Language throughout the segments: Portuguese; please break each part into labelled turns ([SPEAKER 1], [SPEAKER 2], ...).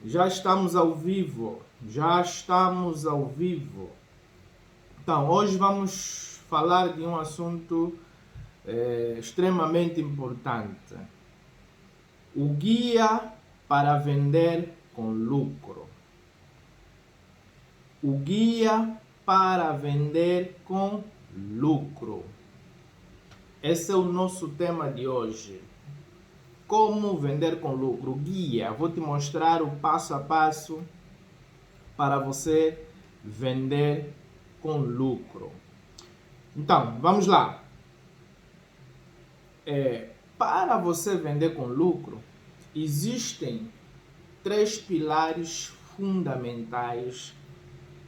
[SPEAKER 1] Já estamos ao vivo, já estamos ao vivo. Então, hoje vamos falar de um assunto extremamente importante. O guia para vender com lucro. O guia para vender com lucro. Esse é o nosso tema de hoje. Como vender com lucro? Guia. Vou te mostrar o passo a passo para você vender com lucro. Então, vamos lá. Para você vender com lucro, existem 3 pilares fundamentais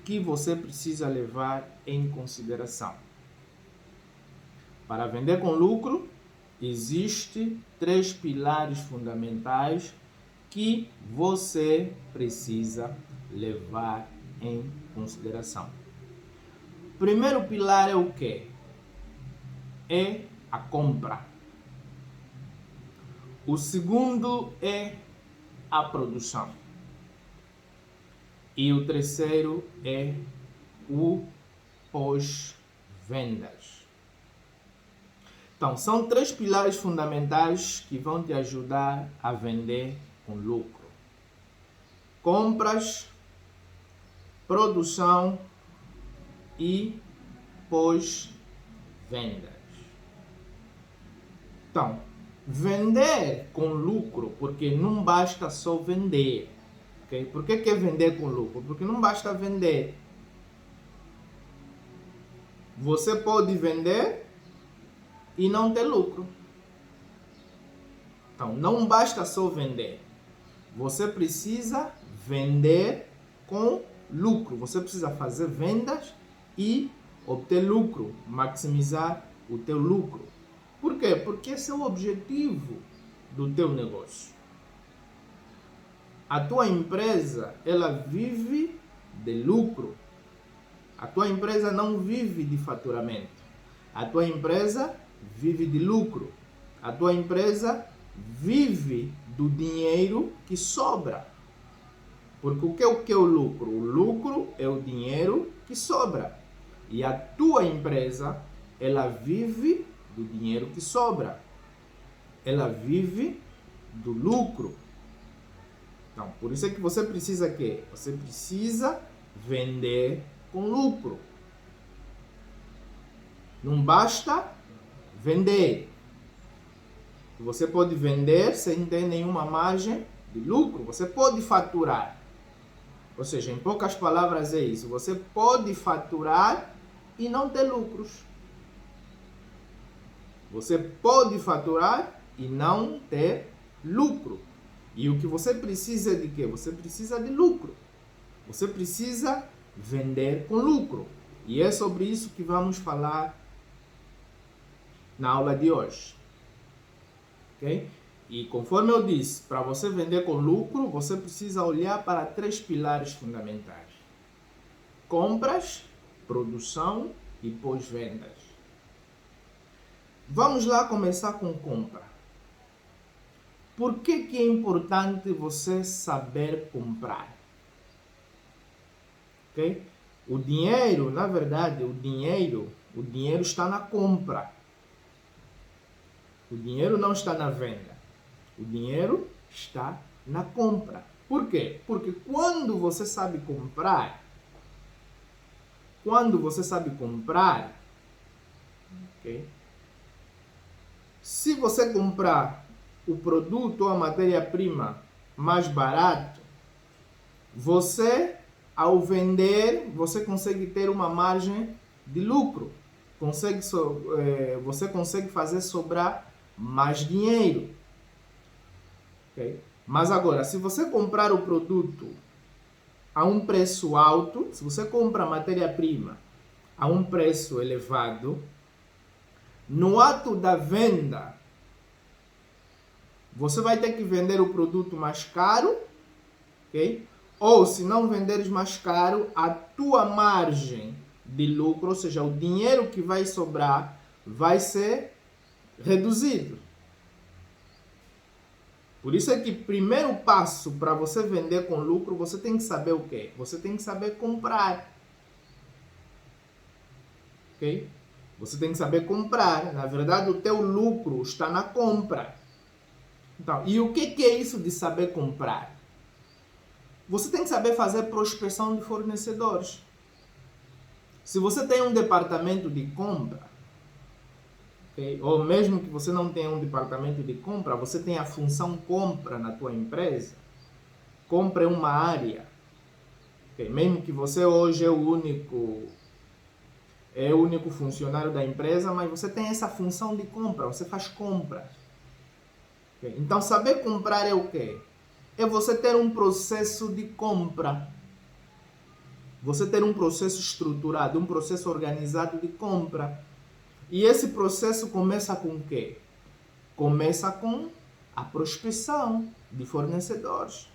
[SPEAKER 1] que você precisa levar em consideração. Para vender com lucro, existem 3 pilares fundamentais que você precisa levar em consideração. O primeiro pilar é o quê? É a compra. O segundo é a produção. E o terceiro é o pós-vendas. Então, são 3 pilares fundamentais que vão te ajudar a vender com lucro. Compras, produção e pós-vendas. Então, vender com lucro, porque não basta só vender. Okay? Por que é vender com lucro? Porque não basta vender. Você pode vender e não ter lucro. Então, não basta só vender. Você precisa vender com lucro. Você precisa fazer vendas e obter lucro, maximizar o teu lucro. Por quê? Porque esse é o objetivo do teu negócio. A tua empresa, ela vive de lucro. A tua empresa não vive de faturamento. A tua empresa vive de lucro. A tua empresa vive do dinheiro que sobra. Porque o que é o lucro? O lucro é o dinheiro que sobra. E a tua empresa, ela vive do dinheiro que sobra. Ela vive do lucro. Então, por isso é que você precisa quê? Você precisa vender com lucro. Não basta vender. Você pode vender sem ter nenhuma margem de lucro. Você pode faturar. Ou seja, em poucas palavras é isso. Você pode faturar e não ter lucros. Você pode faturar e não ter lucro. E o que você precisa de quê? Você precisa de lucro. Você precisa vender com lucro. E é sobre isso que vamos falar na aula de hoje. Ok? E conforme eu disse, para você vender com lucro, você precisa olhar para 3 pilares fundamentais. Compras, produção e pós-vendas. Vamos lá começar com compra. Por que é importante você saber comprar? Okay? O dinheiro, na verdade, o dinheiro está na compra. O dinheiro não está na venda. O dinheiro está na compra. Por quê? Porque quando você sabe comprar, okay? Se você comprar o produto ou a matéria-prima mais barato, você, ao vender, você consegue ter uma margem de lucro. Você consegue fazer sobrar mais dinheiro. Okay? Mas agora, se você comprar o produto a um preço alto, se você compra a matéria-prima a um preço elevado, no ato da venda, você vai ter que vender o produto mais caro, ok? Ou se não venderes mais caro, a tua margem de lucro, ou seja, o dinheiro que vai sobrar, vai ser reduzido. Por isso é que primeiro passo para você vender com lucro, você tem que saber o quê? Você tem que saber comprar. Ok? Você tem que saber comprar. Na verdade, o teu lucro está na compra. Então, e o que é isso de saber comprar? Você tem que saber fazer prospecção de fornecedores. Se você tem um departamento de compra, okay? Ou mesmo que você não tenha um departamento de compra, você tem a função compra na tua empresa. Compra é uma área. Okay? Mesmo que você hoje é o único funcionário da empresa, mas você tem essa função de compra, você faz compras. Okay? Então, saber comprar é o quê? É você ter um processo de compra. Você ter um processo estruturado, um processo organizado de compra. E esse processo começa com o quê? Começa com a prospecção de fornecedores.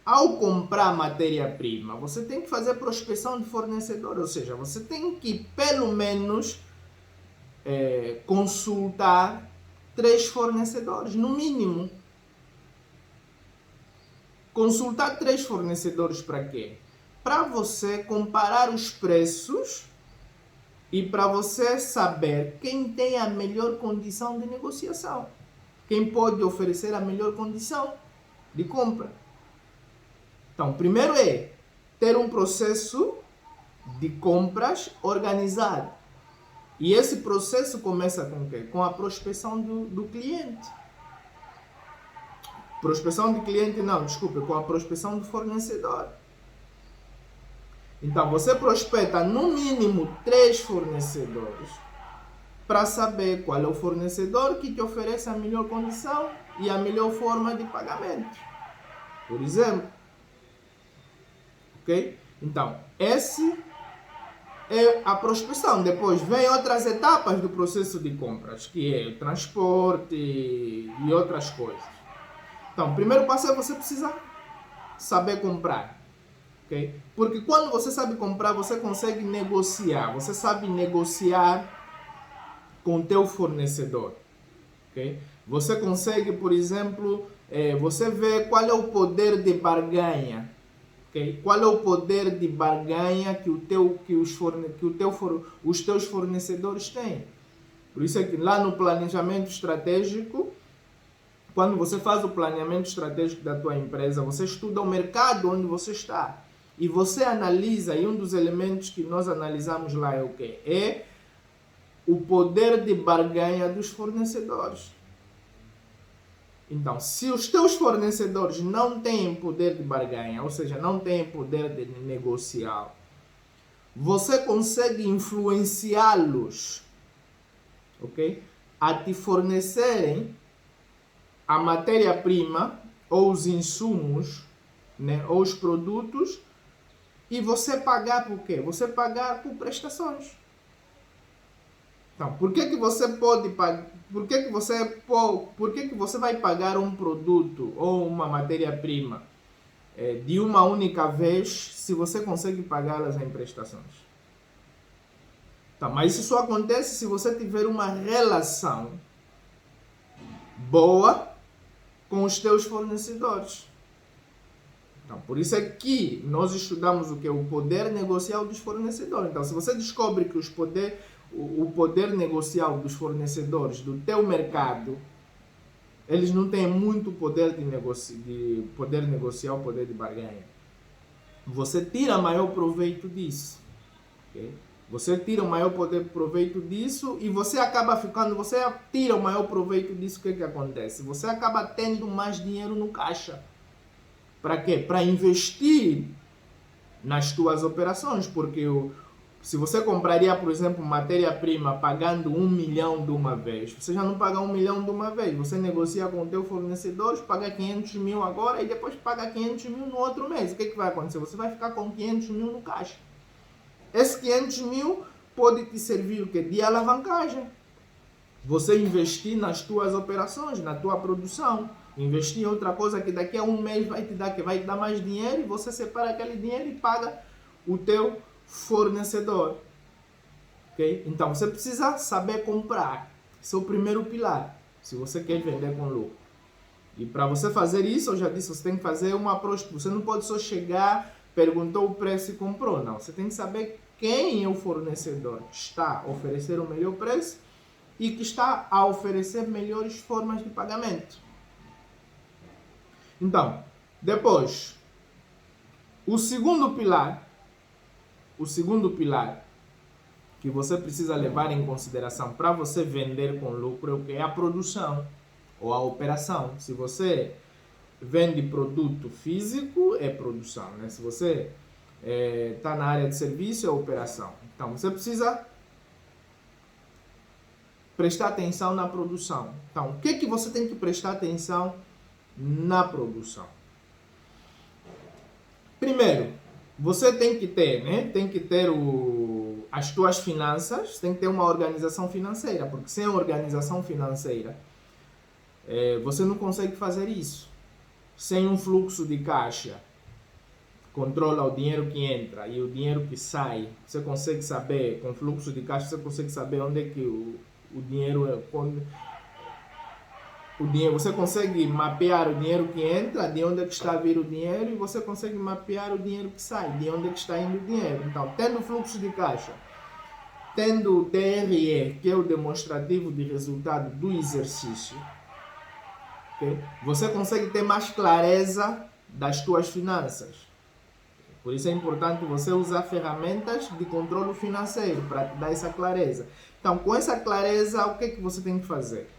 [SPEAKER 1] Ao comprar matéria-prima, você tem que fazer prospecção de fornecedores, ou seja, você tem que pelo menos consultar 3 fornecedores, no mínimo. Consultar 3 fornecedores para quê? Para você comparar os preços e para você saber quem tem a melhor condição de negociação. Quem pode oferecer a melhor condição de compra. Então, primeiro é ter um processo de compras organizado. E esse processo começa com o quê? Com a prospecção do cliente. Prospecção de cliente não, desculpa, com a prospecção do fornecedor. Então, você prospecta no mínimo 3 fornecedores para saber qual é o fornecedor que te oferece a melhor condição e a melhor forma de pagamento. Por exemplo. Ok? Então, esse é a prospecção. Depois vem outras etapas do processo de compras, que é o transporte e outras coisas. Então, o primeiro passo é você precisa saber comprar. Okay? Porque quando você sabe comprar, você consegue negociar. Você sabe negociar com o teu fornecedor. Okay? Você consegue, por exemplo, você vê qual é o poder de barganha. Okay? Qual é o poder de barganha que os teus fornecedores têm? Por isso é que lá no planejamento estratégico, quando você faz o planeamento estratégico da tua empresa, você estuda o mercado onde você está. E você analisa, e um dos elementos que nós analisamos lá é o quê? É o poder de barganha dos fornecedores. Então, se os teus fornecedores não têm poder de barganha, ou seja, não têm poder de negociar, você consegue influenciá-los, ok? A te fornecerem a matéria-prima ou os insumos, né, ou os produtos, e você pagar por quê? Você pagar por prestações. Então, por que você pode pagar? Por que você vai pagar um produto ou uma matéria-prima de uma única vez se você consegue pagá-las em prestações? Então, mas isso só acontece se você tiver uma relação boa com os teus fornecedores. Então, por isso é que nós estudamos o que é o poder negocial dos fornecedores. Então, se você descobre que o poder negocial dos fornecedores do teu mercado, eles não têm muito poder de poder negociar, o poder de barganha, você tira maior proveito disso. Okay? Você tira o maior proveito disso e você tira o maior proveito disso, o que acontece? Você acaba tendo mais dinheiro no caixa. Para quê? Para investir nas tuas operações, porque se você compraria, por exemplo, matéria-prima pagando 1 milhão de uma vez, você já não paga 1 milhão de uma vez, você negocia com o teu fornecedor, paga 500 mil agora e depois paga 500 mil no outro mês. O que vai acontecer? Você vai ficar com 500 mil no caixa. Esse 500 mil pode te servir o quê? De alavancagem. Você investir nas tuas operações, na tua produção. Investir em outra coisa que daqui a um mês vai te dar mais dinheiro e você separa aquele dinheiro e paga o teu fornecedor. Okay? Então você precisa saber comprar. Esse é o primeiro pilar, se você quer vender com lucro. E para você fazer isso, eu já disse, você tem que fazer uma prospecção. Você não pode só chegar, perguntou o preço e comprou. Não, você tem que saber quem é o fornecedor que está a oferecer o melhor preço e que está a oferecer melhores formas de pagamento. Então, depois, o segundo pilar que você precisa levar em consideração para você vender com lucro é o que é a produção ou a operação. Se você vende produto físico, é produção, né? Se você está na área de serviço, é operação. Então, você precisa prestar atenção na produção. Então, o que você tem que prestar atenção na produção? Primeiro, você tem que ter, né? Tem que ter as tuas finanças, tem que ter uma organização financeira, porque sem organização financeira, você não consegue fazer isso. Sem um fluxo de caixa, controla o dinheiro que entra e o dinheiro que sai, você consegue saber, com fluxo de caixa, você consegue saber onde é que o dinheiro você consegue mapear o dinheiro que entra, de onde é que está a vir o dinheiro, e você consegue mapear o dinheiro que sai, de onde é que está indo o dinheiro. Então, tendo fluxo de caixa, tendo o TRE, que é o demonstrativo de resultado do exercício, okay? Você consegue ter mais clareza das tuas finanças. Por isso é importante você usar ferramentas de controle financeiro para te dar essa clareza. Então, com essa clareza, o que é que você tem que fazer?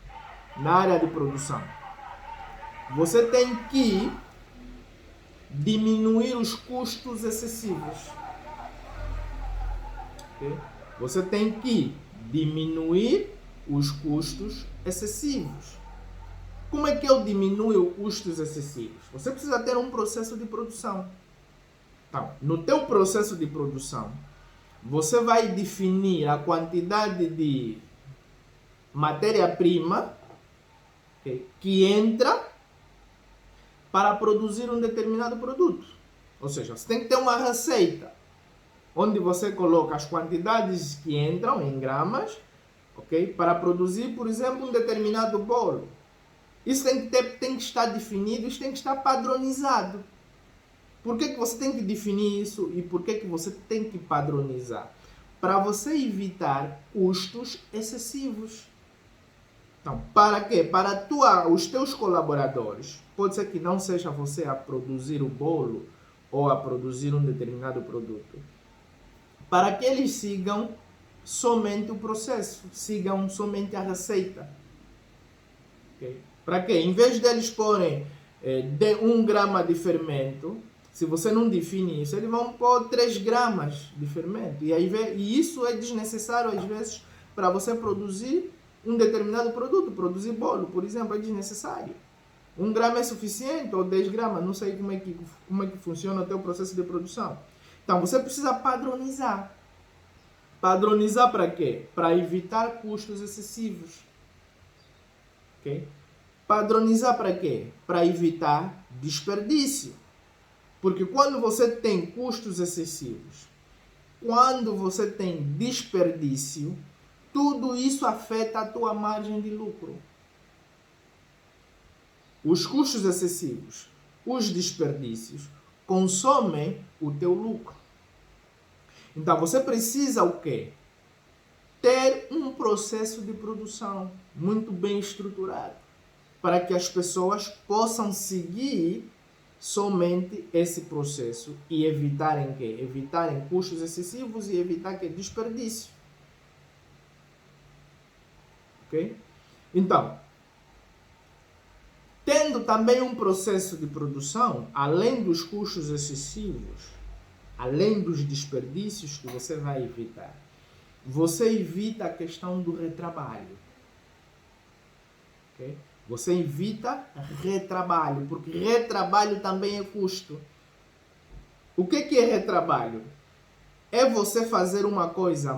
[SPEAKER 1] Na área de produção, você tem que diminuir os custos excessivos. Okay? Você tem que diminuir os custos excessivos. Como é que eu diminuo os custos excessivos? Você precisa ter um processo de produção. Então, no teu processo de produção, você vai definir a quantidade de matéria-prima que entra para produzir um determinado produto. Ou seja, você tem que ter uma receita onde você coloca as quantidades que entram em gramas, okay, para produzir, por exemplo, um determinado bolo. Isso tem que estar definido, isso tem que estar padronizado. Por que você tem que definir isso e por que você tem que padronizar? Para você evitar custos excessivos. Então, para quê? Para os teus colaboradores, pode ser que não seja você a produzir o bolo ou a produzir um determinado produto, para que eles sigam somente o processo, sigam somente a receita. Okay? Para quê? Em vez deles porem de 1 grama de fermento, se você não define isso, eles vão pôr 3 gramas de fermento. E isso é desnecessário, às vezes, para você produzir um determinado produto, produzir bolo, por exemplo, é desnecessário. 1 grama é suficiente, ou 10 gramas, não sei como é que funciona o teu processo de produção. Então, você precisa padronizar. Padronizar para quê? Para evitar custos excessivos. Okay? Padronizar para quê? Para evitar desperdício. Porque quando você tem custos excessivos, quando você tem desperdício, tudo isso afeta a tua margem de lucro. Os custos excessivos, os desperdícios, consomem o teu lucro. Então, você precisa o quê? Ter um processo de produção muito bem estruturado, para que as pessoas possam seguir somente esse processo e evitarem quê? Evitarem custos excessivos e evitar que desperdício. Okay? Então, tendo também um processo de produção, além dos custos excessivos, além dos desperdícios que você vai evitar, você evita a questão do retrabalho. Okay? Você evita retrabalho, porque retrabalho também é custo. O que é retrabalho? É você fazer uma coisa,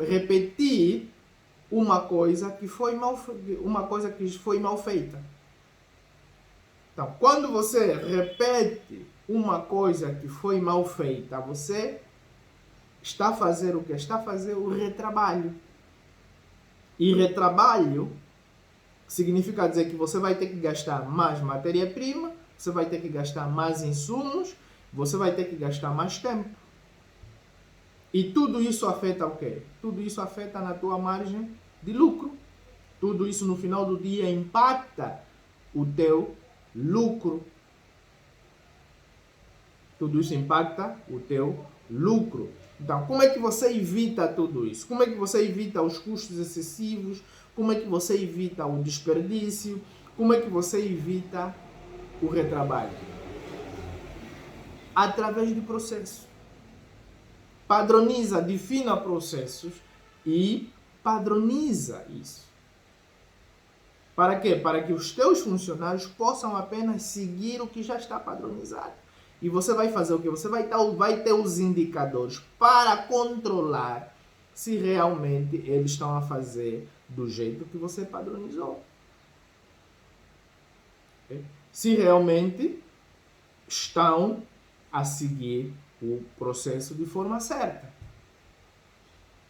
[SPEAKER 1] repetir uma coisa que foi mal feita. Então, quando você repete uma coisa que foi mal feita, você está a fazer o que? Está a fazer o retrabalho. E retrabalho Significa dizer que você vai ter que gastar mais matéria-prima, você vai ter que gastar mais insumos, você vai ter que gastar mais tempo. E tudo isso afeta o quê? Tudo isso afeta na tua margem de lucro. Tudo isso no final do dia impacta o teu lucro. Tudo isso impacta o teu lucro. Então, como é que você evita tudo isso? Como é que você evita os custos excessivos? Como é que você evita o desperdício? Como é que você evita o retrabalho? Através de processo. Padroniza, defina processos e padroniza isso. Para quê? Para que os teus funcionários possam apenas seguir o que já está padronizado. E você vai fazer o quê? Você vai ter os indicadores para controlar se realmente eles estão a fazer do jeito que você padronizou. Okay? Se realmente estão a seguir o processo de forma certa.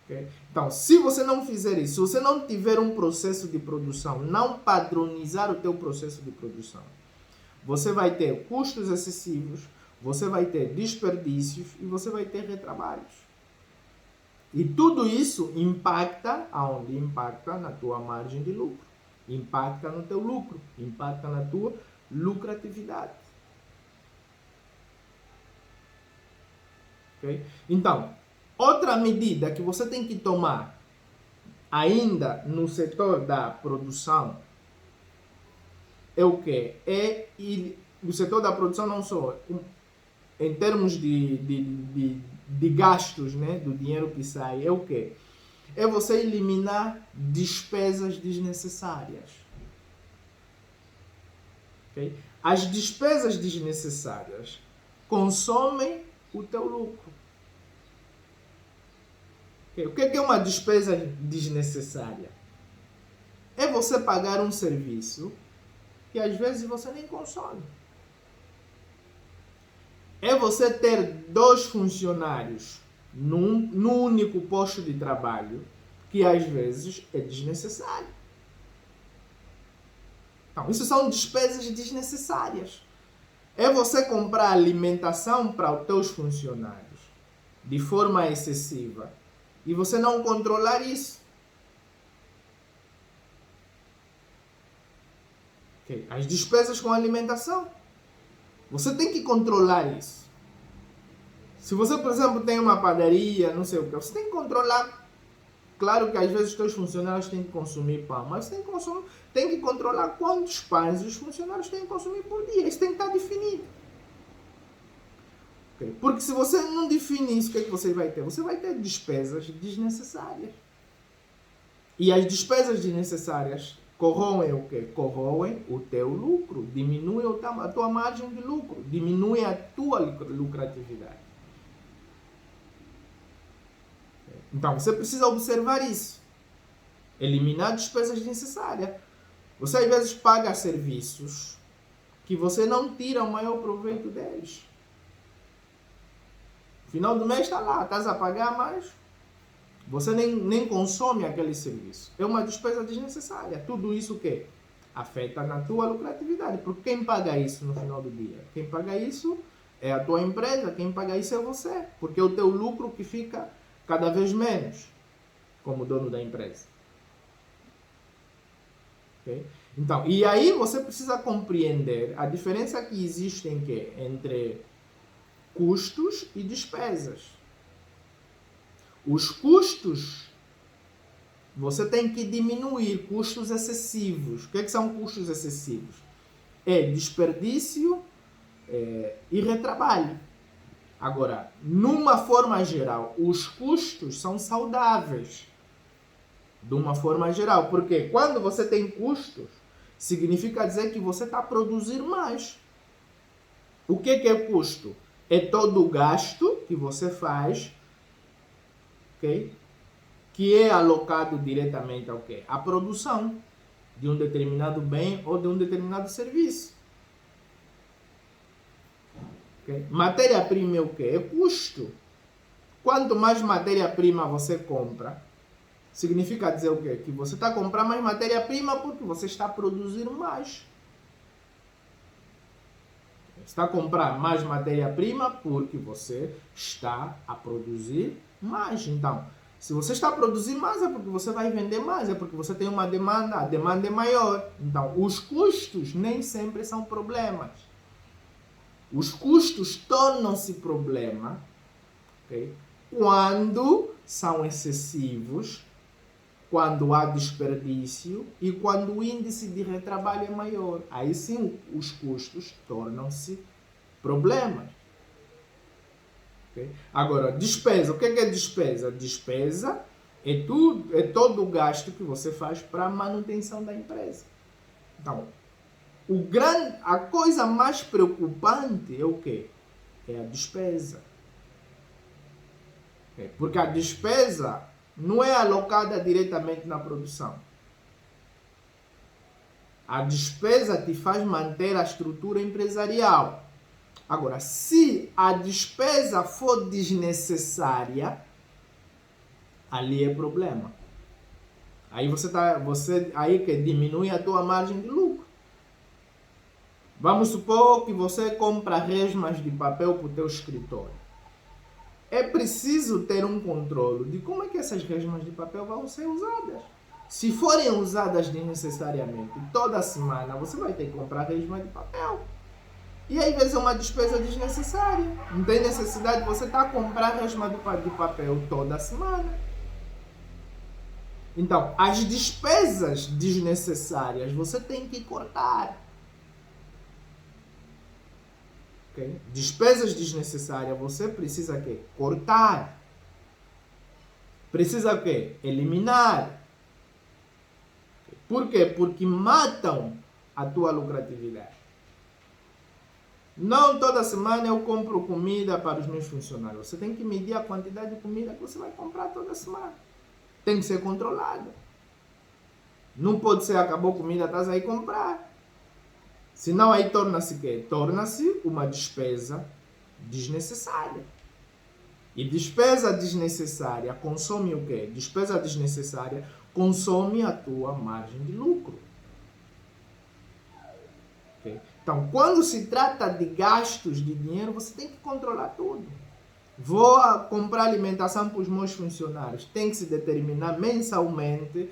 [SPEAKER 1] Okay? Então, se você não fizer isso, se você não tiver um processo de produção, não padronizar o teu processo de produção, você vai ter custos excessivos, você vai ter desperdícios e você vai ter retrabalhos. E tudo isso impacta aonde? Impacta na tua margem de lucro, impacta no teu lucro, impacta na tua lucratividade. Okay? Então, outra medida que você tem que tomar ainda no setor da produção é o quê? O setor da produção não só em termos de gastos, né, do dinheiro que sai, é o quê? É você eliminar despesas desnecessárias. Okay? As despesas desnecessárias consomem o teu lucro. Okay? O que é uma despesa desnecessária? É você pagar um serviço que às vezes você nem consome. É você ter 2 funcionários num único posto de trabalho que às vezes é desnecessário. Então, isso são despesas desnecessárias. É você comprar alimentação para os teus funcionários de forma excessiva e você não controlar isso. Okay. As despesas com alimentação. Você tem que controlar isso. Se você, por exemplo, tem uma padaria, não sei o que, você tem que controlar. Claro que às vezes os teus funcionários têm que consumir pão, mas você tem que controlar quantos pães os funcionários têm que consumir por dia. Isso tem que estar definido. Okay? Porque se você não define isso, o que é que você vai ter? Você vai ter despesas desnecessárias. E as despesas desnecessárias corroem o quê? Corroem o teu lucro, diminuem a tua margem de lucro, diminuem a tua lucratividade. Então, você precisa observar isso. Eliminar despesas desnecessárias. Você às vezes paga serviços que você não tira o maior proveito deles. No final do mês está lá, estás a pagar, mas você nem consome aquele serviço. É uma despesa desnecessária. Tudo isso o quê? Afeta na tua lucratividade. Porque quem paga isso no final do dia? Quem paga isso é a tua empresa, quem paga isso é você. Porque é o teu lucro que fica cada vez menos como dono da empresa. Okay? Então, e aí você precisa compreender a diferença que existe entre custos e despesas. Os custos, você tem que diminuir custos excessivos. O que são custos excessivos? É desperdício e retrabalho. Agora, numa forma geral, os custos são saudáveis. De uma forma geral. Porque quando você tem custos, significa dizer que você está a produzir mais. O que é custo? É todo o gasto que você faz, okay? Que é alocado diretamente ao quê? À produção de um determinado bem ou de um determinado serviço. Okay? Matéria-prima é o quê? É custo. Quanto mais matéria-prima você compra, significa dizer o quê? Que você está a comprar mais matéria-prima porque você está a produzir mais. Você está a comprar mais matéria-prima porque você está a produzir mais. Então, se você está a produzir mais, é porque você vai vender mais, é porque você tem uma demanda, a demanda é maior. Então, os custos nem sempre são problemas. Os custos tornam-se problema, okay, quando são excessivos, quando há desperdício e quando o índice de retrabalho é maior. Aí sim os custos tornam-se problemas. Okay? Agora, despesa. O que é despesa? Despesa é todo o gasto que você faz para a manutenção da empresa. Então, a coisa mais preocupante é o quê? É a despesa. Okay? Porque a despesa não é alocada diretamente na produção. A despesa te faz manter a estrutura empresarial. Agora, se a despesa for desnecessária, ali é problema. Aí aí que diminui a tua margem de lucro. Vamos supor que você compra resmas de papel para o teu escritório. É preciso ter um controle de como é que essas resmas de papel vão ser usadas. Se forem usadas desnecessariamente, toda semana você vai ter que comprar resma de papel. E às vezes é uma despesa desnecessária. Não tem necessidade de você estar a comprar resma de papel toda semana. Então, as despesas desnecessárias você tem que cortar. Okay? Despesas desnecessárias você precisa quê? Cortar. Precisa o quê? Eliminar. Por quê? Porque matam a tua lucratividade. Não toda semana eu compro comida para os meus funcionários. Você tem que medir a quantidade de comida que você vai comprar toda semana. Tem que ser controlado. Não pode ser acabou a comida, estás aí comprar. Senão aí torna-se o quê? Torna-se uma despesa desnecessária. E despesa desnecessária consome o quê? Despesa desnecessária consome a tua margem de lucro. Okay? Então, quando se trata de gastos de dinheiro, você tem que controlar tudo. Vou comprar alimentação para os meus funcionários. Tem que se determinar mensalmente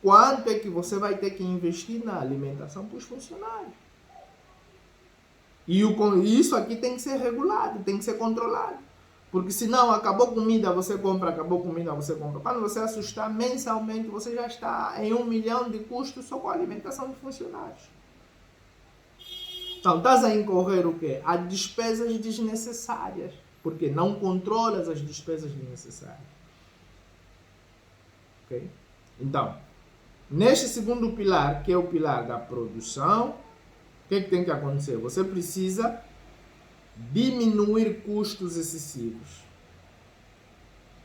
[SPEAKER 1] quanto é que você vai ter que investir na alimentação para os funcionários. E isso aqui tem que ser regulado, tem que ser controlado. Porque senão acabou comida, você compra, acabou comida, você compra. Quando você assustar mensalmente, você já está em 1 milhão de custos só com a alimentação de funcionários. Então, estás a incorrer o quê? A despesas desnecessárias. Porque não controlas as despesas desnecessárias. Ok? Então, neste segundo pilar, que é o pilar da produção, o que é que tem que acontecer? Você precisa diminuir custos excessivos.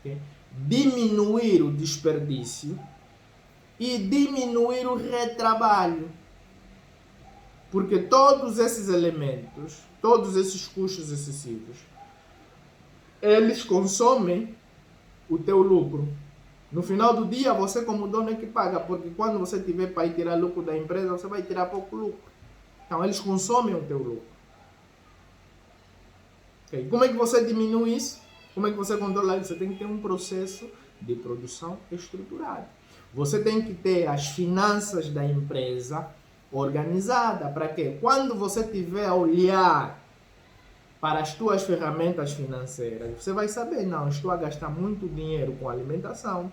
[SPEAKER 1] Okay? Diminuir o desperdício e diminuir o retrabalho. Porque todos esses elementos, todos esses custos excessivos, eles consomem o teu lucro. No final do dia, você como dono é que paga, porque quando você tiver para ir tirar lucro da empresa, você vai tirar pouco lucro. Então, eles consomem o teu lucro. Okay. Como é que você diminui isso? Como é que você controla isso? Você tem que ter um processo de produção estruturado. Você tem que ter as finanças da empresa organizadas. Para quê? Quando você tiver a olhar para as tuas ferramentas financeiras, você vai saber, não, estou a gastar muito dinheiro com alimentação,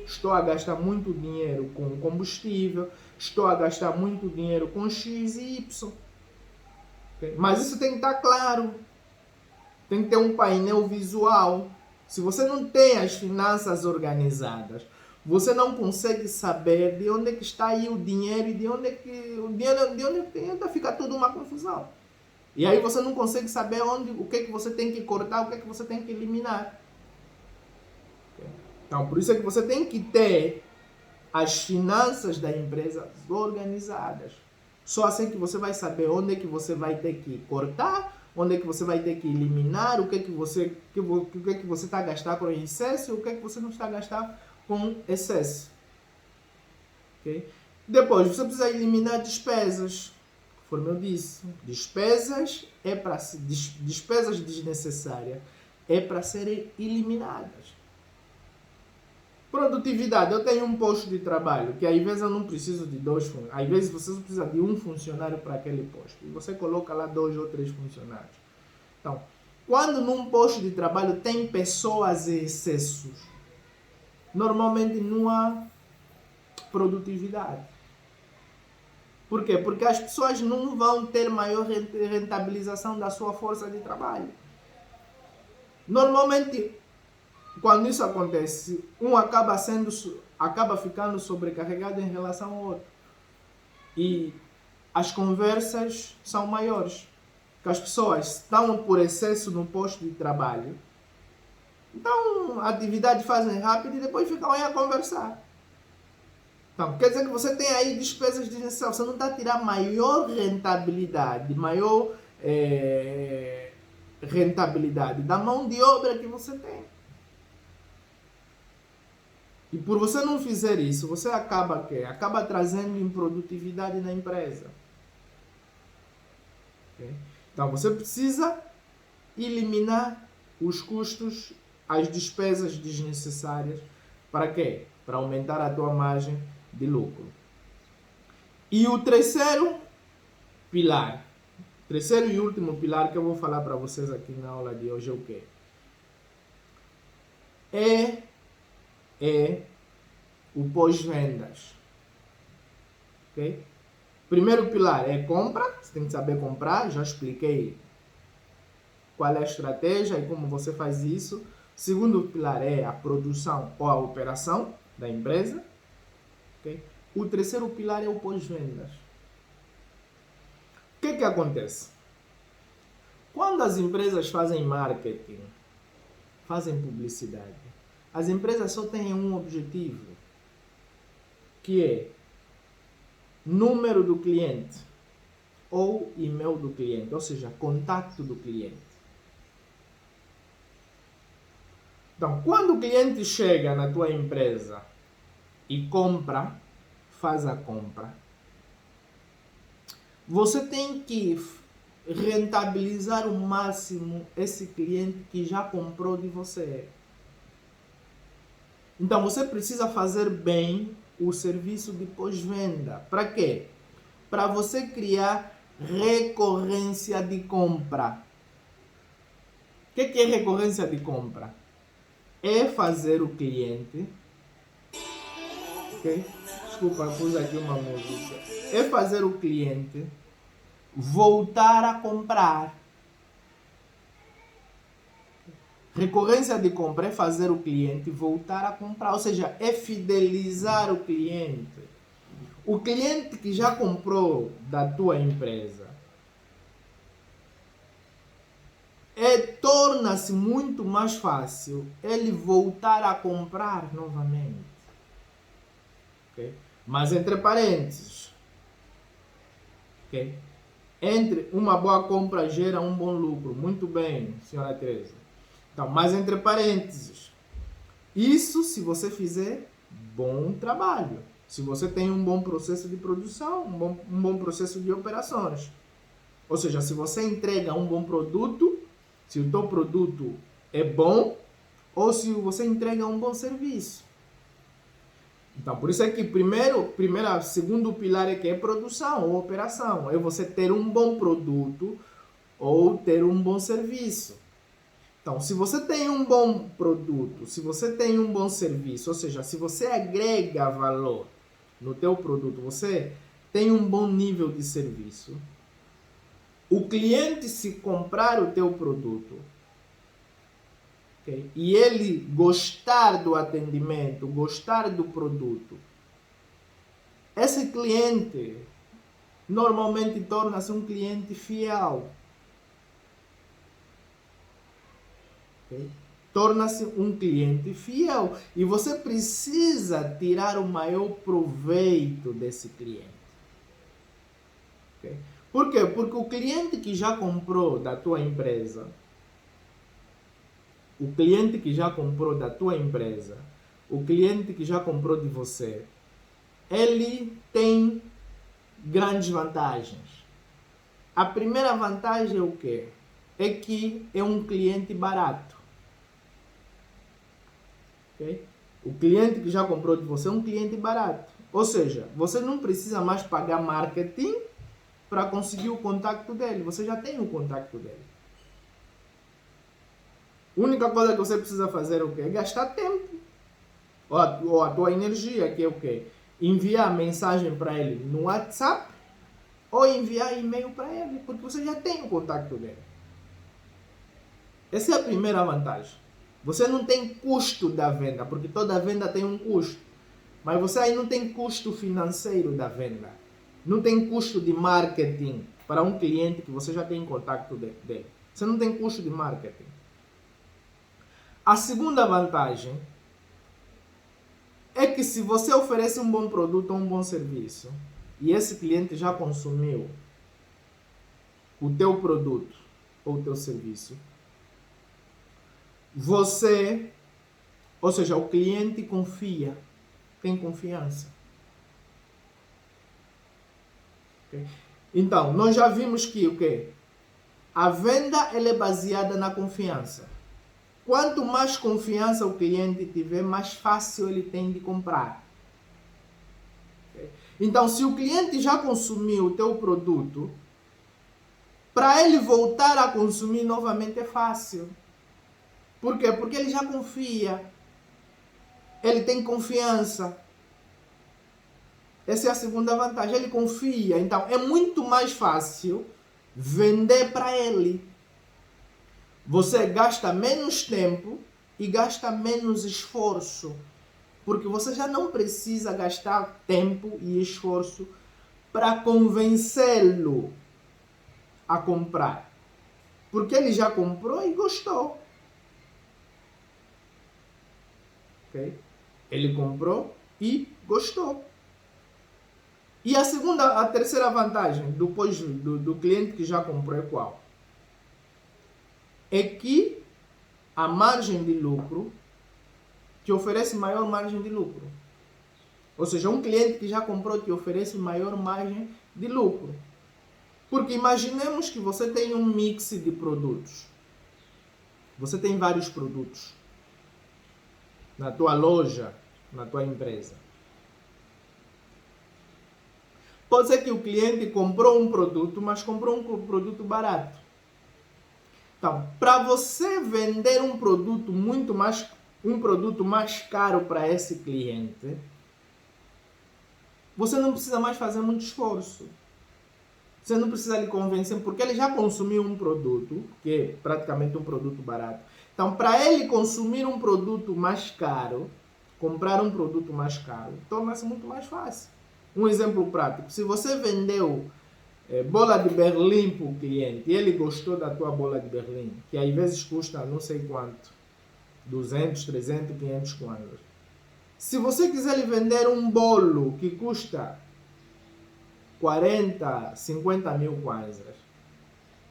[SPEAKER 1] estou a gastar muito dinheiro com combustível, estou a gastar muito dinheiro com X e Y. Okay? Mas isso tem que estar claro. Tem que ter um painel visual. Se você não tem as finanças organizadas, você não consegue saber de onde é que está aí o dinheiro e de onde é que fica tudo uma confusão. E aí você não consegue saber o que você tem que cortar, o que você tem que eliminar. Então, por isso é que você tem que ter as finanças da empresa organizadas. Só assim que você vai saber onde é que você vai ter que cortar, onde é que você vai ter que eliminar, o que é que você está a gastar com excesso, o que é que você não está a gastar com excesso. Okay? Depois, você precisa eliminar despesas. Conforme eu disse, despesas desnecessárias é para serem eliminadas. Produtividade. Eu tenho um posto de trabalho que às vezes eu não preciso de dois funcionários. Às vezes você só precisa de um funcionário para aquele posto. E você coloca lá 2 ou 3 funcionários. Então, quando num posto de trabalho tem pessoas em excessos, normalmente não há produtividade. Por quê? Porque as pessoas não vão ter maior rentabilização da sua força de trabalho. Normalmente, quando isso acontece, um acaba ficando sobrecarregado em relação ao outro. E as conversas são maiores. Porque as pessoas estão por excesso no posto de trabalho. Então, a atividade fazem rápido e depois ficam aí a conversar. Então, quer dizer que você tem aí despesas desnecessárias. Você não está a tirar maior rentabilidade, rentabilidade da mão de obra que você tem. E por você não fizer isso, você acaba trazendo improdutividade na empresa. Okay? Então, você precisa eliminar os custos, as despesas desnecessárias. Para quê? Para aumentar a tua margem de lucro. E o terceiro pilar, terceiro e último pilar que eu vou falar para vocês aqui na aula de hoje é o quê? É o pós-vendas. Ok? Primeiro pilar é compra, você tem que saber comprar, já expliquei qual é a estratégia e como você faz isso. Segundo pilar é a produção ou a operação da empresa. Okay? O terceiro pilar é o pós-vendas. O que acontece? Quando as empresas fazem marketing, fazem publicidade, as empresas só têm um objetivo, que é número do cliente ou e-mail do cliente, ou seja, contato do cliente. Então, quando o cliente chega na tua empresa e faz a compra, você tem que rentabilizar o máximo esse cliente que já comprou de você. Então, você precisa fazer bem o serviço de pós-venda. Para quê? Para você criar recorrência de compra. O que é recorrência de compra? É fazer o cliente... Okay? Desculpa, pus aqui uma música. É fazer o cliente voltar a comprar. Recorrência de compra é fazer o cliente voltar a comprar, ou seja, é fidelizar o cliente. O cliente que já comprou da tua empresa torna-se muito mais fácil ele voltar a comprar novamente. Okay? Mas entre parênteses, okay? Entre uma boa compra gera um bom lucro. Muito bem, senhora Teresa. Então, mas entre parênteses, isso se você fizer bom trabalho. Se você tem um bom processo de produção, um bom processo de operações. Ou seja, se você entrega um bom produto, se o teu produto é bom, ou se você entrega um bom serviço. Então, por isso é que segundo pilar é que é produção ou operação. É você ter um bom produto ou ter um bom serviço. Então, se você tem um bom produto, se você tem um bom serviço, ou seja, se você agrega valor no teu produto, você tem um bom nível de serviço, o cliente, se comprar o teu produto, okay, e ele gostar do atendimento, gostar do produto, esse cliente normalmente torna-se um cliente fiel. Okay? Torna-se um cliente fiel. E você precisa tirar o maior proveito desse cliente. Okay? Por quê? Porque o cliente que já comprou da tua empresa, o cliente que já comprou de você, ele tem grandes vantagens. A primeira vantagem é o quê? É que é um cliente barato. Okay? O cliente que já comprou de você é um cliente barato. Ou seja, você não precisa mais pagar marketing para conseguir o contato dele. Você já tem o contato dele. A única coisa que você precisa fazer é o quê? É gastar tempo. Ou a tua energia, que é o quê? Enviar mensagem para ele no WhatsApp ou enviar e-mail para ele, porque você já tem o contato dele. Essa é a primeira vantagem. Você não tem custo da venda, porque toda venda tem um custo. Mas você aí não tem custo financeiro da venda. Não tem custo de marketing para um cliente que você já tem contato dele. Você não tem custo de marketing. A segunda vantagem é que se você oferece um bom produto ou um bom serviço e esse cliente já consumiu o teu produto ou o teu serviço, você, ou seja, o cliente confia, tem confiança. Okay? Então, nós já vimos que o quê? A venda ela é baseada na confiança. Quanto mais confiança o cliente tiver, mais fácil ele tem de comprar. Okay? Então, se o cliente já consumiu o teu produto, para ele voltar a consumir novamente é fácil. Por quê? Porque ele já confia. Ele tem confiança. Essa é a segunda vantagem. Ele confia. Então, é muito mais fácil vender para ele. Você gasta menos tempo e gasta menos esforço. Porque você já não precisa gastar tempo e esforço para convencê-lo a comprar. Porque ele já comprou e gostou. Okay? Ele comprou e gostou. E a terceira vantagem do cliente que já comprou é qual? É que a margem de lucro te oferece maior margem de lucro. Ou seja, um cliente que já comprou te oferece maior margem de lucro. Porque imaginemos que você tem um mix de produtos. Você tem vários produtos na tua loja, na tua empresa. Pode ser que o cliente comprou um produto, mas comprou um produto barato. Então, para você vender um produto mais caro para esse cliente, você não precisa mais fazer muito esforço. Você não precisa lhe convencer, porque ele já consumiu um produto, que é praticamente um produto barato. Então, para ele consumir um produto mais caro, comprar um produto mais caro, torna-se muito mais fácil. Um exemplo prático, se você vendeu bola de Berlim para o cliente e ele gostou da tua bola de Berlim, que às vezes custa não sei quanto, 200, 300, 500 kwanzas. Se você quiser lhe vender um bolo que custa 40, 50 mil kwanzas,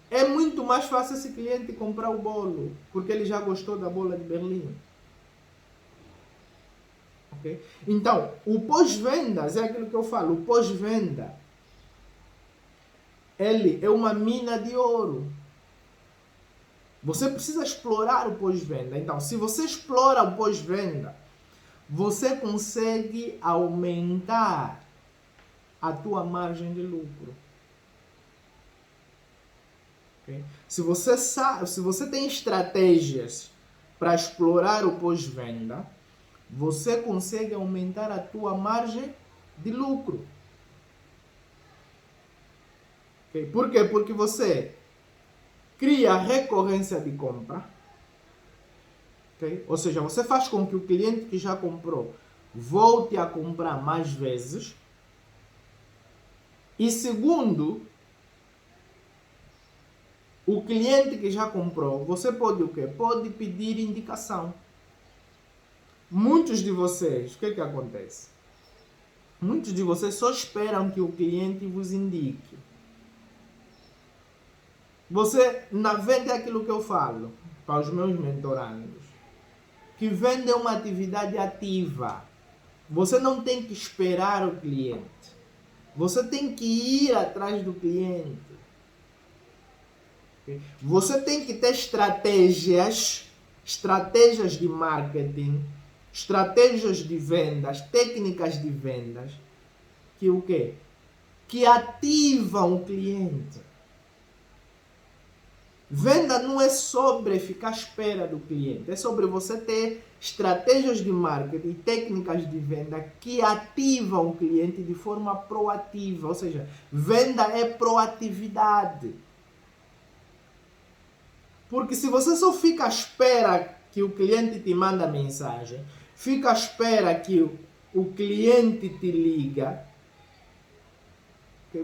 [SPEAKER 1] é muito mais fácil esse cliente comprar o bolo, porque ele já gostou da bola de Berlim. Okay? Então, o pós-vendas é aquilo que eu falo, o pós-venda, ele é uma mina de ouro. Você precisa explorar o pós-venda. Então, se você explora o pós-venda, você consegue aumentar a tua margem de lucro. Okay? Se você tem estratégias para explorar o pós-venda, você consegue aumentar a tua margem de lucro. Okay? Por quê? Porque você cria recorrência de compra. Okay? Ou seja, você faz com que o cliente que já comprou volte a comprar mais vezes. E segundo, o cliente que já comprou, você pode o quê? Pode pedir indicação. Muitos de vocês, o que acontece? Muitos de vocês só esperam que o cliente vos indique. Você, na venda é aquilo que eu falo para os meus mentorandos, que venda é uma atividade ativa. Você não tem que esperar o cliente. Você tem que ir atrás do cliente. Você tem que ter estratégias de marketing, estratégias de vendas, técnicas de vendas, que o quê? Que ativam o cliente. Venda não é sobre ficar à espera do cliente, é sobre você ter estratégias de marketing e técnicas de venda que ativam o cliente de forma proativa, ou seja, venda é proatividade. Porque se você só fica à espera que o cliente te manda mensagem, fica à espera que o cliente te liga,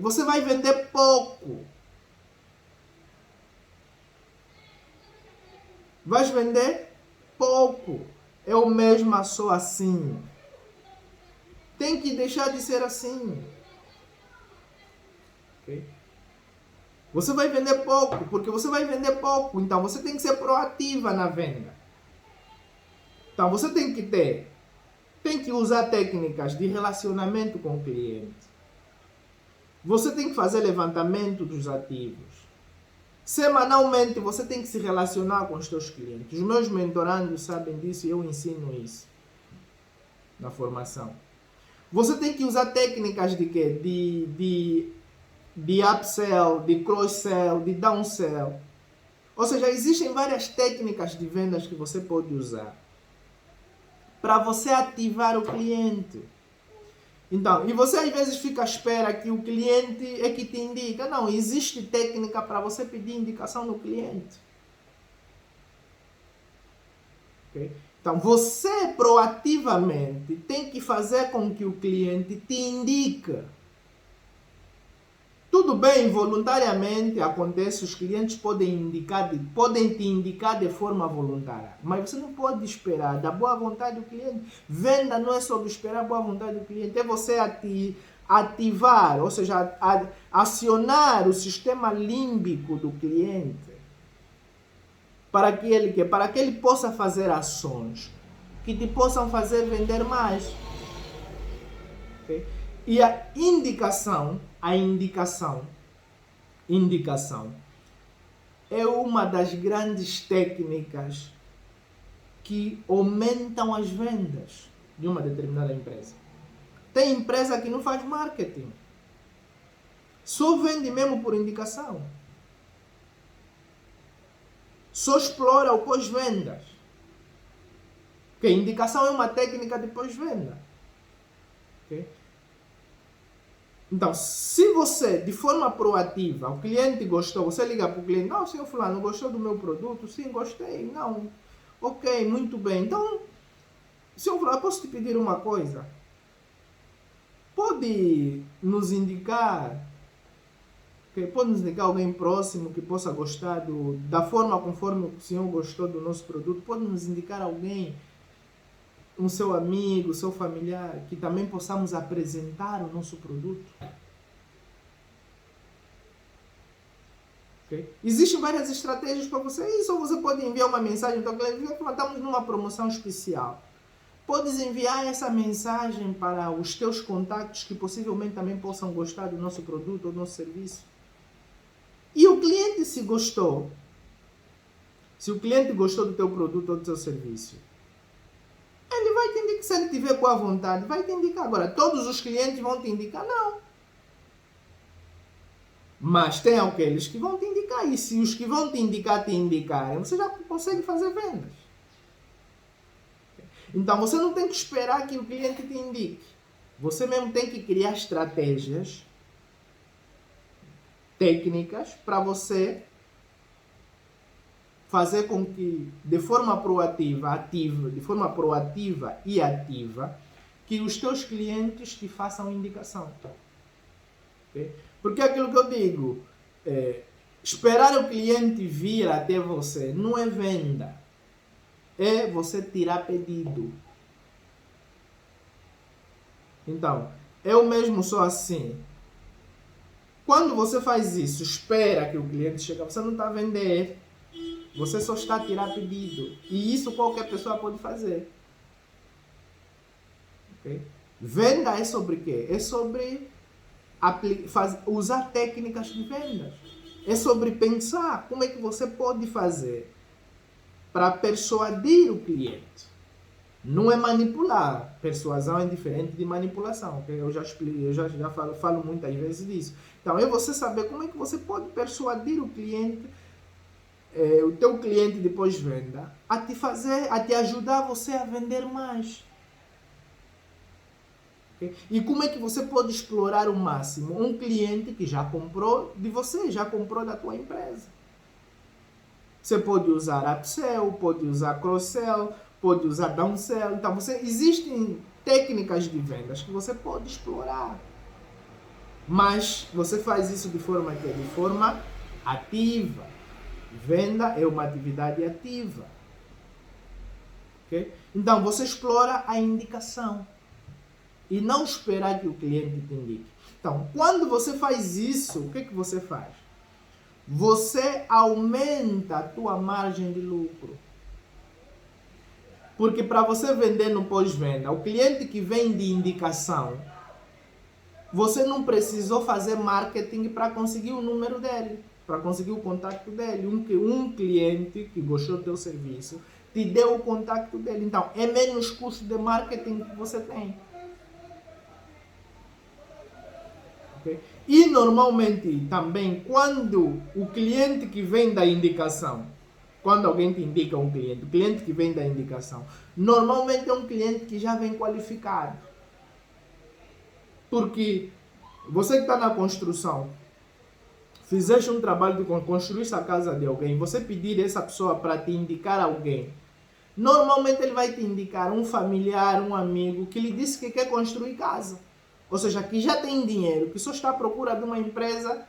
[SPEAKER 1] você vai vender pouco. Vais vender pouco. Eu mesma sou assim. Tem que deixar de ser assim. Okay? Você vai vender pouco, porque você vai vender pouco. Então você tem que ser proativa na venda. Então você tem que usar técnicas de relacionamento com o cliente. Você tem que fazer levantamento dos ativos. Semanalmente você tem que se relacionar com os seus clientes. Os meus mentorandos sabem disso e eu ensino isso na formação. Você tem que usar técnicas de quê? De upsell, de cross-sell, de downsell. Ou seja, existem várias técnicas de vendas que você pode usar para você ativar o cliente. Então, e você às vezes fica à espera que o cliente é que te indica. Não, existe técnica para você pedir indicação no cliente. Okay? Então, você proativamente tem que fazer com que o cliente te indique. Tudo bem, voluntariamente acontece, os clientes podem te indicar de forma voluntária, mas você não pode esperar da boa vontade do cliente. Venda não é sobre esperar a boa vontade do cliente, é você ativar, ou seja, acionar o sistema límbico do cliente para que ele possa fazer ações que te possam fazer vender mais. Okay? E a indicação é uma das grandes técnicas que aumentam as vendas de uma determinada empresa. Tem empresa que não faz marketing. Só vende mesmo por indicação. Só explora o pós-vendas. Porque indicação é uma técnica de pós-venda. Okay? Então, se você, de forma proativa, o cliente gostou, você liga para o cliente, não, senhor fulano, gostou do meu produto? Sim, gostei. Não, ok, muito bem. Então, senhor fulano, posso te pedir uma coisa? Pode nos indicar, pode nos indicar alguém próximo que possa gostar da forma conforme o senhor gostou do nosso produto? Pode nos indicar alguém, um seu amigo, seu familiar, que também possamos apresentar o nosso produto? Okay? Existem várias estratégias para você. Isso, ou você pode enviar uma mensagem para o cliente, estamos numa promoção especial. Podes enviar essa mensagem para os teus contatos que possivelmente também possam gostar do nosso produto ou do nosso serviço. E o cliente, se o cliente gostou do teu produto ou do teu serviço, ele vai te indicar. Se ele tiver com a vontade, vai te indicar. Agora, todos os clientes vão te indicar? Não. Mas tem aqueles que vão te indicar. E se os que vão te indicarem, você já consegue fazer vendas. Então, você não tem que esperar que o cliente te indique. Você mesmo tem que criar estratégias, técnicas, para você fazer com que, de forma proativa e ativa, que os teus clientes te façam indicação. Okay? Porque aquilo que eu digo, esperar o cliente vir até você não é venda. É você tirar pedido. Então, eu mesmo sou assim. Quando você faz isso, espera que o cliente chegue, você não está a vender. Você só está a tirar pedido. E isso qualquer pessoa pode fazer. Okay? Venda é sobre quê? É sobre usar técnicas de vendas. É sobre pensar como é que você pode fazer para persuadir o cliente. Não é manipular. Persuasão é diferente de manipulação. Okay? Eu já expliquei, eu já falo muitas vezes disso. Então, é você saber como é que você pode persuadir o cliente, o teu cliente de pós-venda, a te ajudar você a vender mais. Okay? E como é que você pode explorar o máximo um cliente que já comprou de você, já comprou da tua empresa? Você pode usar upsell, pode usar cross-sell, pode usar downsell. Então, existem técnicas de vendas que você pode explorar. Mas você faz isso de forma que? De forma ativa. Venda é uma atividade ativa. Okay? Então, você explora a indicação. E não esperar que o cliente te indique. Então, quando você faz isso, o que você faz? Você aumenta a tua margem de lucro. Porque para você vender no pós-venda, o cliente que vem de indicação, você não precisou fazer marketing para conseguir o número dele, para conseguir o contato dele. Um cliente que gostou do teu serviço te deu o contato dele. Então, é menos custo de marketing que você tem. Okay? E normalmente também quando o cliente que vem da indicação, quando alguém te indica um cliente, o cliente que vem da indicação, normalmente é um cliente que já vem qualificado. Porque você que está na construção, fizeste um trabalho de construir a casa de alguém, você pedir essa pessoa para te indicar alguém, normalmente ele vai te indicar um familiar, um amigo que lhe disse que quer construir casa. Ou seja, que já tem dinheiro, que só está à procura de uma empresa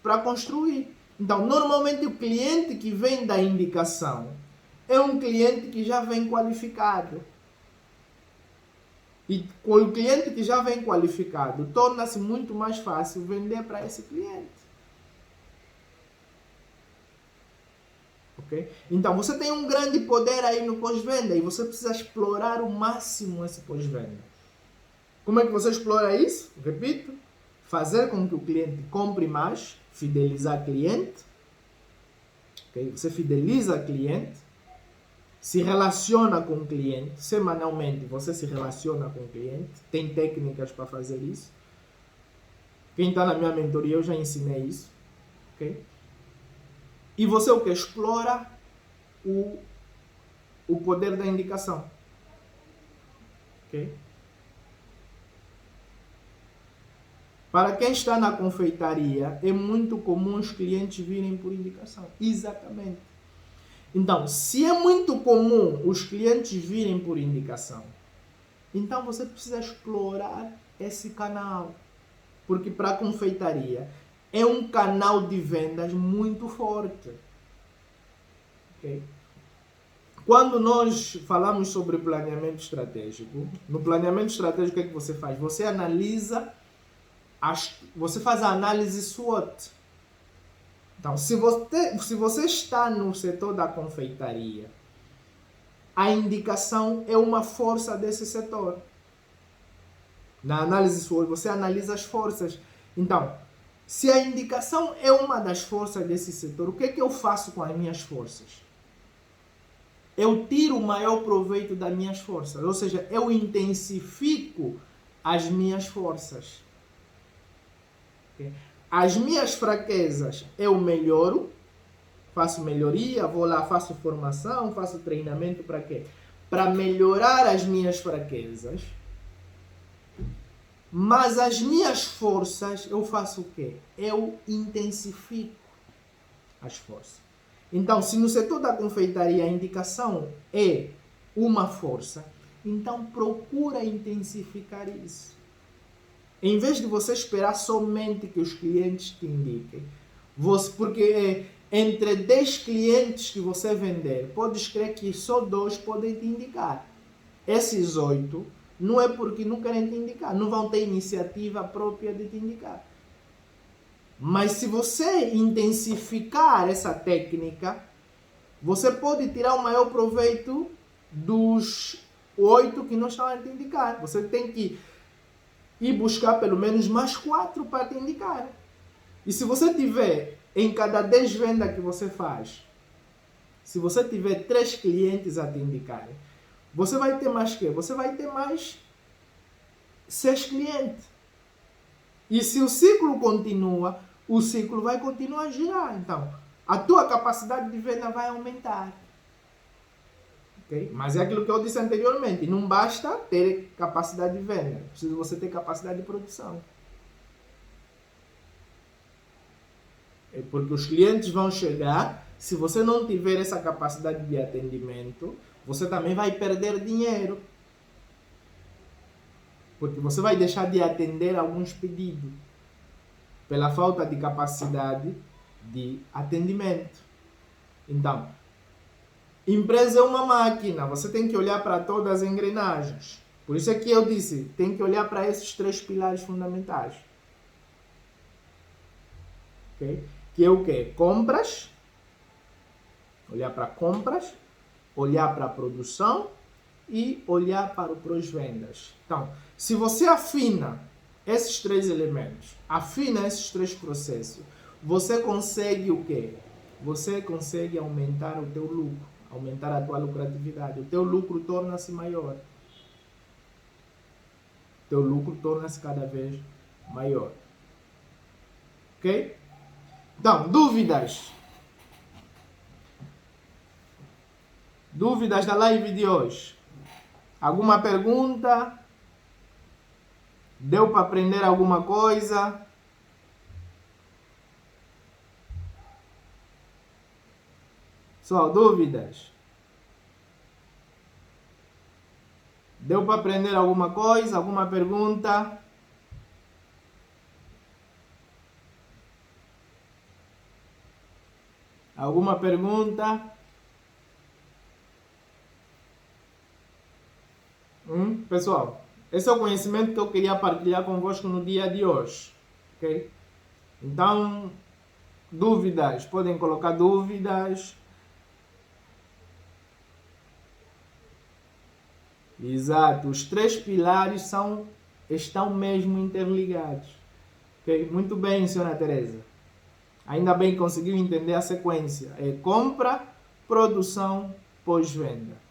[SPEAKER 1] para construir. Então, normalmente o cliente que vem da indicação é um cliente que já vem qualificado. E com o cliente que já vem qualificado, torna-se muito mais fácil vender para esse cliente. Okay? Então, você tem um grande poder aí no pós-venda e você precisa explorar o máximo esse pós-venda. Como é que você explora isso? Repito, fazer com que o cliente compre mais, fidelizar cliente. Okay? Você fideliza cliente, se relaciona com o cliente, semanalmente você se relaciona com o cliente, tem técnicas para fazer isso. Quem está na minha mentoria, eu já ensinei isso. Okay? E você o que? Explora o poder da indicação. Okay? Para quem está na confeitaria, é muito comum os clientes virem por indicação. Exatamente. Então, se é muito comum os clientes virem por indicação, então você precisa explorar esse canal. Porque para a confeitaria é um canal de vendas muito forte. Okay? Quando nós falamos sobre planeamento estratégico, no planeamento estratégico o que é que você faz? Você analisa, você faz a análise SWOT. Então, se você está no setor da confeitaria, a indicação é uma força desse setor. Na análise SWOT, você analisa as forças. Então, se a indicação é uma das forças desse setor, o que é que eu faço com as minhas forças? Eu tiro o maior proveito das minhas forças. Ou seja, eu intensifico as minhas forças. Okay? As minhas fraquezas eu melhoro, faço melhoria, vou lá, faço formação, faço treinamento para quê? Para melhorar as minhas fraquezas. Mas as minhas forças, eu faço o quê? Eu intensifico as forças. Então, se no setor da confeitaria a indicação é uma força, então procura intensificar isso. Em vez de você esperar somente que os clientes te indiquem, porque entre 10 clientes que você vender, podes crer que só 2 podem te indicar. Esses 8 não é porque não querem te indicar, não vão ter iniciativa própria de te indicar. Mas se você intensificar essa técnica, você pode tirar o maior proveito dos 8 que nós estamos a te indicar. Você tem que ir buscar pelo menos mais 4 para te indicar. E se você tiver, em cada 10 vendas que você faz, se você tiver 3 clientes a te indicarem, você vai ter mais que? Você vai ter mais 6 clientes. E se o ciclo continua, o ciclo vai continuar a girar. Então, a tua capacidade de venda vai aumentar. Okay? Mas é aquilo que eu disse anteriormente. Não basta ter capacidade de venda. Precisa você ter capacidade de produção. É porque os clientes vão chegar. Se você não tiver essa capacidade de atendimento, você também vai perder dinheiro. Porque você vai deixar de atender alguns pedidos pela falta de capacidade de atendimento. Então, empresa é uma máquina, você tem que olhar para todas as engrenagens. Por isso é que eu disse, tem que olhar para esses 3 pilares fundamentais. Okay? Que é o quê? Compras, olhar para compras, olhar para a produção e olhar para o pós-vendas. Então, se você afina esses 3 elementos, afina esses 3 processos, você consegue o quê? Você consegue aumentar o teu lucro, aumentar a tua lucratividade. O teu lucro torna-se maior. O teu lucro torna-se cada vez maior. Ok? Então, dúvidas? Dúvidas da live de hoje? Alguma pergunta? Deu para aprender alguma coisa? Só dúvidas? Deu para aprender alguma coisa? Alguma pergunta? Alguma pergunta? Pessoal, esse é o conhecimento que eu queria partilhar convosco no dia de hoje. Ok? Então, dúvidas, podem colocar dúvidas. Exato, os 3 pilares estão mesmo interligados. Ok? Muito bem, senhora Teresa. Ainda bem que conseguiu entender a sequência. É compra, produção, pós-venda.